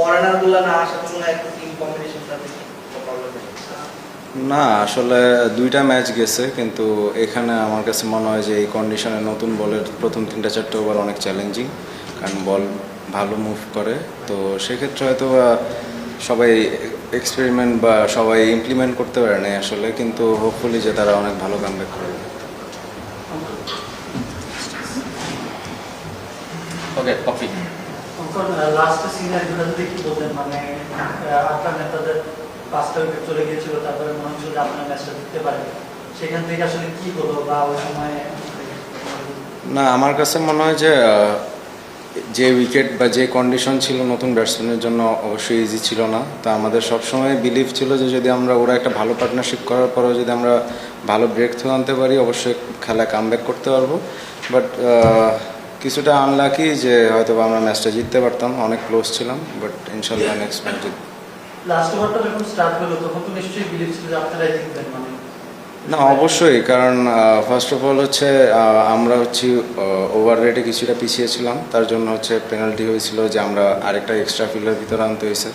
ফরেনারগুলো না আসার জন্য একটা টিম কম্বিনেশনটা না, আসলে দুইটা ম্যাচ গেছে, কিন্তু এখানে আমার কাছে মনে হয় যে এই কন্ডিশনে নতুন বলের প্রথম 3-4 ওভার অনেক চ্যালেঞ্জিং, কারণ বল ভালো মুভ করে। তো সেক্ষেত্রে হয়তো সবাই এক্সপেরিমেন্ট বা সবাই ইমপ্লিমেন্ট করতে পারে না আসলে, কিন্তু হোপফুলি যে তারা অনেক ভালো কামব্যাক করবে। ওকে, কফি লাস্ট সিনিয়রগুলো যদি কি বলতেন, মানে আপনার নেতাদের 5টা উইকেট চলে গিয়েছিল, তারপরে মনে হচ্ছিল যে আপনার ম্যাচটা জিততে পারে, সেখান থেকে আসলে কি হলো বা ওই সময়? না, আমার কাছে মনে হয় যে যে উইকেট বা যে কন্ডিশন ছিল নতুন ব্যাটসম্যানের জন্য অবশ্যই ইজি ছিল না। তো আমাদের সবসময় বিলিভ ছিল যে যদি আমরা ওরা একটা ভালো পার্টনারশিপ করার পরেও যদি আমরা ভালো ব্রেক থ্রু আনতে পারি, অবশ্যই খেলা কামব্যাক করতে পারবো। বাট কিছুটা আনলাকি যে হয়তো আমরা ম্যাচটা জিততে পারতাম, অনেক ক্লোজ ছিলাম, বাট ইনশাল্লাহ নেক্সট ম্যাচ জিতব। লাস্ট ওভারটা যখন স্টার্ট হলো তখন তো নিশ্চয়ই বিলিভ ছিল যে আপনারাই জিতবেন, মানে? না, অবশ্যই, কারণ ফার্স্ট অফ অল হচ্ছে আমরা হচ্ছে ওভার রেটে কিছুটা পিছিয়ে ছিলাম, তার জন্য হচ্ছে পেনাল্টি হয়েছিল যে আমরা আরেকটা এক্সট্রা ফিল্ডের ভিতরে আনতে হয়েছে।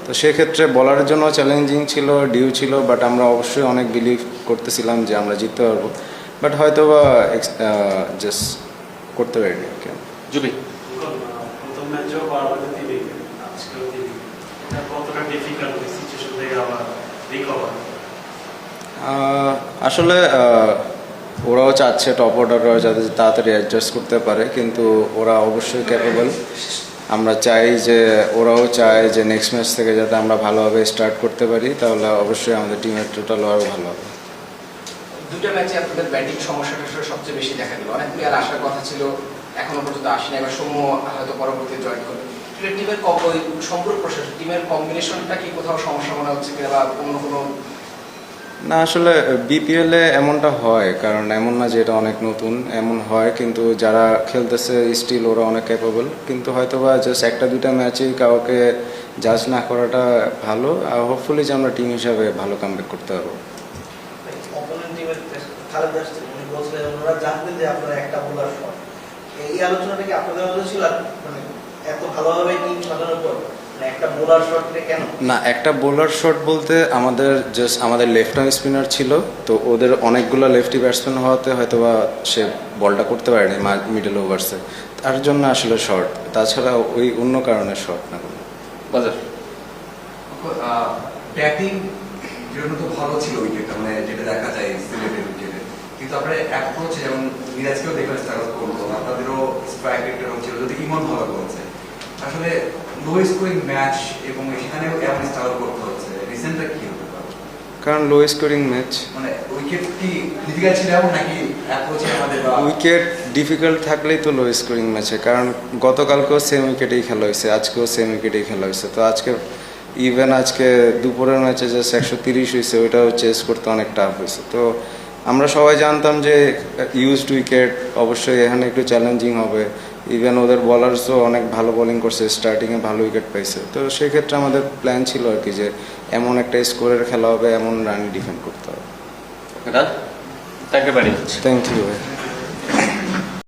তো সেক্ষেত্রে বলারের জন্য চ্যালেঞ্জিং ছিল, ডিউ ছিল, বাট আমরা অবশ্যই অনেক বিলিভ করতেছিলাম যে আমরা জিততে পারবো, বাট হয়তো বা জাস্ট করতে পারিনি আর কি। জুবি প্রথম ম্যাচেও বারবারে দিবে, আজকেও দিবে, এটা কতটা ডিফিকাল্ট সিচুয়েশন থেকে আবার রিকভার? আসলে ওরাও চাচ্ছে টপ অর্ডাররাও যাতে তাড়াতাড়ি অ্যাডজাস্ট করতে পারে, কিন্তু ওরা অবশ্যই ক্যাপেবল। আমরা চাই যে ওরাও চায় যে নেক্সট ম্যাচ থেকে যাতে আমরা ভালোভাবে স্টার্ট করতে পারি, তাহলে অবশ্যই আমাদের টিমের টোটাল আরও ভালো হবে। দুটো ম্যাচে আপনাদের ব্যাটিং সমস্যাটা সবচেয়ে বেশি দেখা দিল। অনেক প্লেয়ার আসার কথা ছিল, এখনো পর্যন্ত আসেনি, এবার সৌম্য হয়তো পরবর্তীতে জয়েন করবে। টিমের সম্পূর্ণ প্রসেস, টিমের কম্বিনেশনটা কি কোথাও সমস্যা মনে হচ্ছে কিনা, বা অন্য কোনো? না, আসলে বিপিএলে এমনটা হয়, কারণ এমন না যে এটা অনেক নতুন, এমন হয়, কিন্তু যারা খেলতেছে স্টিল ওরা অনেক ক্যাপেবল, কিন্তু হয়তো বা জাস্ট একটা দুইটা ম্যাচেই কাউকে জাজ না করাটা ভালো, আর হোপফুলি যে আমরা টিম হিসাবে ভালো কামব্যাক করতে পারবো। অপোনেন্ট টিমের খালেদ আসছে, উনি বলছিলেন ওরা জানতেন যে আপনারা একটা বোলার শট, এই আলোচনাটা কি আপনাদের মধ্যে ছিল? মানে এত ভালোভাবে টিম সাজানোর পর একটা বোলার শট কেন? না, একটা বোলার শট বলতে আমাদের লেফট আর্ম স্পিনার ছিল, তো ওদের অনেকগুলো লেফটি ব্যাটসম্যান হওয়াতে হয়তো বা সে বলটা করতে পারেনি মিডল ওভার্সে, তার জন্য আসলে শর্ট, তাছাড়া ওই অন্য কারণে শর্ট না। বাজার ব্যাটিং জন্য তো ভালো ছিল উইকেটটা, মানে যেটা দেখা যায় সিলেটের উইকেটে, কিন্তু আপনার অ্যাপ্রোচ যেমন মিরাজকেও দেখলে স্ট্রাগল করলো, আপনাদেরও স্ট্রাইক রেটটা হচ্ছিল, যদি ইমন ভালো করেছে আসলে লো স্কোরিং ম্যাচ এবং এখানেও এমন স্ট্রাগল করতে হচ্ছে, রিসেন্টটা কি হতে পারে? কারণ লো স্কোরিং ম্যাচ, মানে উইকেট কি ডিফিকাল্ট ছিল এমন, নাকি অ্যাপ্রোচে আমাদের? উইকেট ডিফিকাল্ট থাকলেই তো লো স্কোরিং ম্যাচে, কারণ গতকালকেও সেম উইকেটেই খেলা হয়েছে, আজকেও সেম উইকেটেই খেলা হয়েছে। তো আজকে দুপুরের ম্যাচে যে 130 হয়েছে, ওইটাও চেস করতে অনেক টাফ হয়েছে। তো আমরা সবাই জানতাম যে ইউজড উইকেট অবশ্যই এখানে একটু চ্যালেঞ্জিং হবে, ইভেন ওদের বলার্সও অনেক ভালো বোলিং করছে, স্টার্টিংয়ে ভালো উইকেট পাইছে। তো সেক্ষেত্রে আমাদের প্ল্যান ছিল আর কি যে এমন একটা স্কোরের খেলা হবে, এমন রান ডিফেন্ড করতে হবে। Thank you very much. Thank you ভাই।